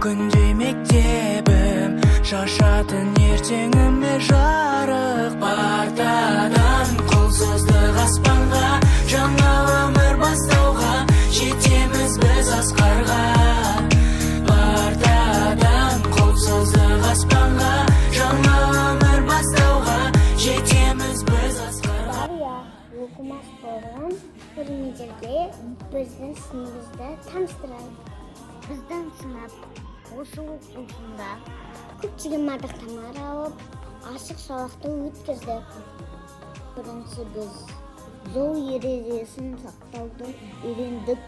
күнде мектебім, шашатын ертеңіме жарық. Партадан қол создық аспанға, жаңа өмір бастауға, жетеміз біз асқарға. Партадан қол создық аспанға, жаңа өмір бастауға, жетеміз біз асқарға. Оқымас болған көрмелерге біздің сыныбымызды таныстырайық. Біздің сынып осы оқушында көптеген мадақтамалар алып, ашық сабақты өткізді. Бірінші біз жол ережесін сақтауды үйрендік.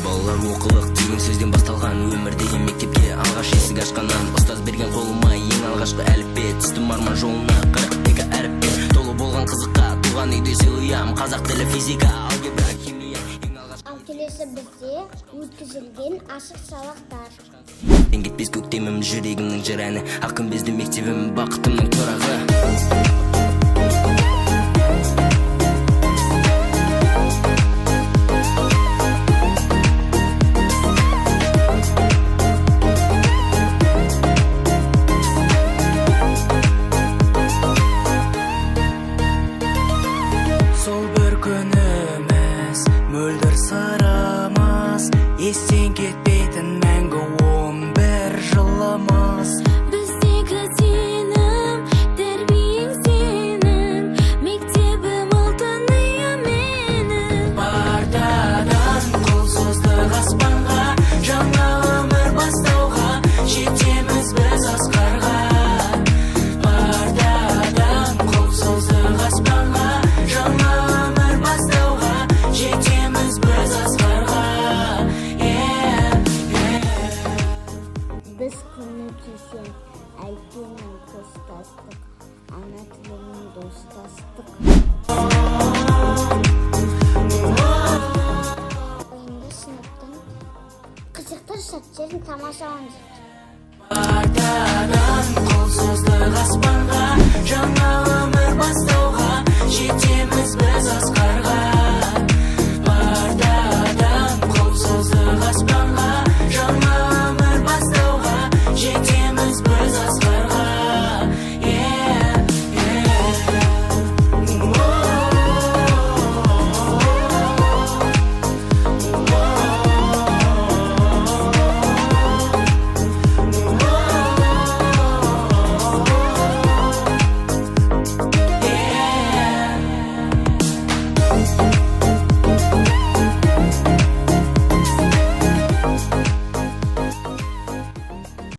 Балалар оқылық деген сөзден басталған, өмір деген мектепке алғаш есік ашқаннан. Ұстаз берген қолыма ең алғашқы әліппе, түстім арман жолына 42 әріппе. Толы болған қызыққа туған үйде сыйлыям, қазақ тілі, физика, алгебра, химия. Ал келесі бізде өткізілген ашық сабақтар. Кетпес көктемім, жүрегімнің жыр әні, ақ күмбезді мектебім, бақытымның тұрағы. Сол бір күніміз мөлдір сырымыз, естен кетпейтін мәңгі 11 жылымыз. Біздегі сенім, тәрбиең сенің, мектебім алтыным менің. Партадан қол создық аспанға, жаңа өмір бастауға, жетеміз біз асқарға. Партадан қол создық аспанға, жаңа өмір бастауға, жетеміз біз асқарға. Біз көмектесем, әлпенің қостастық, ана тілінің достастық. Енді сыныптың қызықты сәттерін тамашалаңыз. Партадан қол создық аспанға, жаңа өмір бастауға, жетеміз біз асқарға. Партадан қол создық аспанға,